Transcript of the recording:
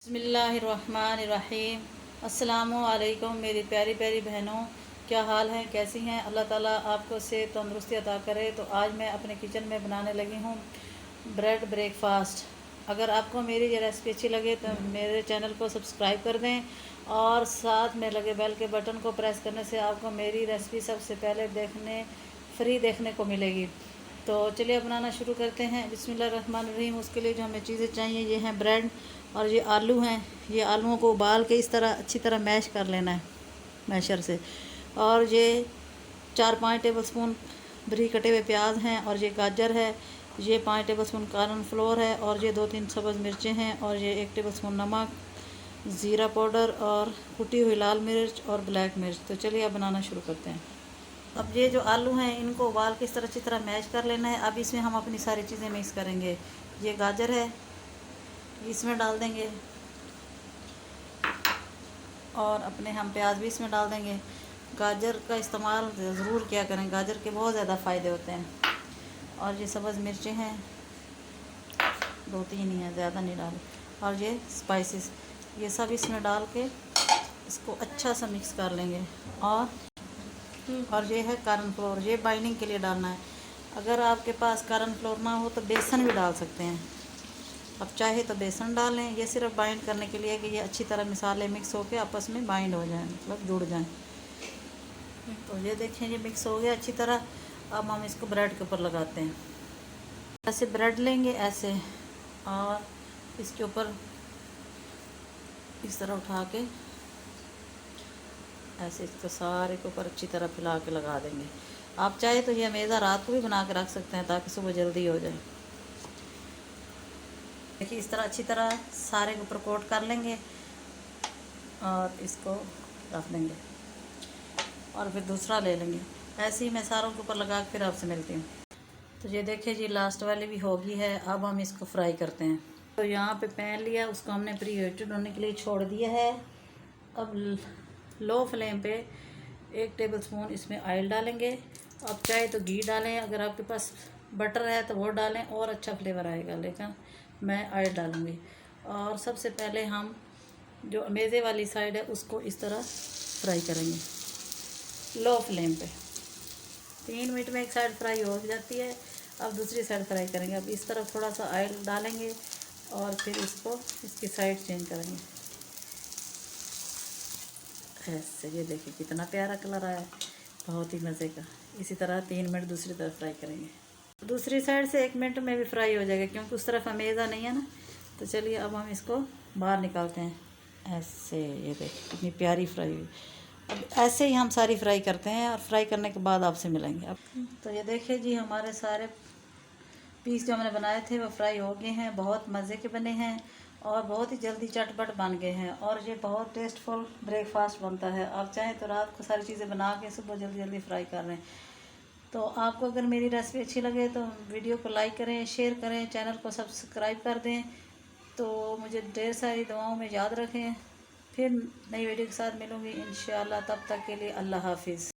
बिस्मिल्लाहिर्रहमानिर्रहीम। अस्सलामुअलैकुम मेरी प्यारी प्यारी बहनों, क्या हाल है, कैसी हैं। अल्लाह ताला आपको सेहत तंदुरुस्ती अता करे। तो आज मैं अपने किचन में बनाने लगी हूँ ब्रेड ब्रेकफास्ट। अगर आपको मेरी ये रेसिपी अच्छी लगे तो मेरे चैनल को सब्सक्राइब कर दें और साथ में लगे बेल के बटन को प्रेस करने से आपको मेरी रेसिपी सबसे पहले फ्री देखने को मिलेगी। तो चलिए बनाना शुरू करते हैं। बिस्मिल्लाहिर्रहमानिर्रहीम। उसके लिए जो हमें चीज़ें चाहिए, ये हैं ब्रेड और ये आलू हैं। ये आलूओं को उबाल के इस तरह अच्छी तरह मैश कर लेना है मैशर से। और ये 4-5 टेबलस्पून बरीक कटे हुए प्याज हैं और ये गाजर है। ये 5 टेबलस्पून कॉर्नफ्लोर है और ये 2-3 सब्ज़ मिर्चें हैं और ये 1 टेबलस्पून नमक, ज़ीरा पाउडर और कुटी हुई लाल मिर्च और ब्लैक मिर्च। तो चलिए अब बनाना शुरू करते हैं। अब ये जो आलू हैं इनको उबाल के इस तरह अच्छी तरह मैश कर लेना है। अब इसमें हम अपनी सारी चीज़ें मिक्स करेंगे। ये गाजर है, इसमें डाल देंगे और अपने हम प्याज भी इसमें डाल देंगे। गाजर का इस्तेमाल ज़रूर किया करें, गाजर के बहुत ज़्यादा फ़ायदे होते हैं। और ये सब्ज़ मिर्चें हैं, 2-3 ही हैं, ज़्यादा नहीं डालें। और ये स्पाइसेस, ये सब इसमें डाल के इसको अच्छा सा मिक्स कर लेंगे। और ये है कॉर्नफ्लोर, ये बाइंडिंग के लिए डालना है। अगर आपके पास कॉर्नफ्लोर ना हो तो बेसन भी डाल सकते हैं। अब चाहे तो बेसन डालें, ये सिर्फ बाइंड करने के लिए कि ये अच्छी तरह मसाले मिक्स होकर आपस में बाइंड हो जाएं, मतलब जुड़ जाएं। तो ये देखें, ये मिक्स हो गया अच्छी तरह। अब हम इसको ब्रेड के ऊपर लगाते हैं। ऐसे ब्रेड लेंगे ऐसे, और इसके ऊपर इस तरह उठा के ऐसे इसको सारे के ऊपर अच्छी तरह फैला के लगा देंगे। आप चाहे तो ये मैदा रात को भी बना के रख सकते हैं ताकि सुबह जल्दी हो जाए। देखिए, इस तरह अच्छी तरह सारे के ऊपर कोट कर लेंगे और इसको रख देंगे और फिर दूसरा ले लेंगे। ऐसे ही मैं सारों के ऊपर लगा के फिर आपसे मिलती हूँ। तो ये देखिए जी, लास्ट वाली भी होगी है। अब हम इसको फ्राई करते हैं। तो यहाँ पे पैन लिया, उसको हमने प्री हीटेड होने के लिए छोड़ दिया है। अब लो फ्लेम पे 1 टेबलस्पून इसमें ऑयल डालेंगे। आप चाहे तो घी डालें, अगर आपके पास बटर है तो वो डालें और अच्छा फ्लेवर आएगा, लेकिन मैं ऑयल डालूँगी। और सबसे पहले हम जो मेज़े वाली साइड है उसको इस तरह फ्राई करेंगे लो फ्लेम पे। 3 मिनट में एक साइड फ्राई हो जाती है, अब दूसरी साइड फ्राई करेंगे। अब इस तरफ थोड़ा सा ऑयल डालेंगे और फिर इसको इसकी साइड चेंज करेंगे ऐसे। ये देखिए कितना प्यारा कलर आया है, बहुत ही मज़े का। इसी तरह 3 मिनट दूसरी तरफ फ्राई करेंगे। दूसरी साइड से 1 मिनट में भी फ्राई हो जाएगा क्योंकि उस तरफ अमेज़ा नहीं है ना। तो चलिए अब हम इसको बाहर निकालते हैं ऐसे। ये देखिए कितनी प्यारी फ्राई हुई। अब ऐसे ही हम सारी फ्राई करते हैं और फ्राई करने के बाद आपसे मिलेंगे। अब तो ये देखिए जी, हमारे सारे पीस जो हमने बनाए थे वो फ्राई हो गए हैं। बहुत मज़े के बने हैं और बहुत ही जल्दी चटपट बन गए हैं और ये बहुत टेस्टफुल ब्रेकफास्ट बनता है। आप चाहें तो रात को सारी चीज़ें बना के सुबह जल्दी जल्दी फ्राई कर लें। तो आपको अगर मेरी रेसिपी अच्छी लगे तो वीडियो को लाइक करें, शेयर करें, चैनल को सब्सक्राइब कर दें। तो मुझे ढेर सारी दुआओं में याद रखें। फिर नई वीडियो के साथ मिलूँगी इंशाअल्लाह। तब तक के लिए अल्लाह हाफिज़।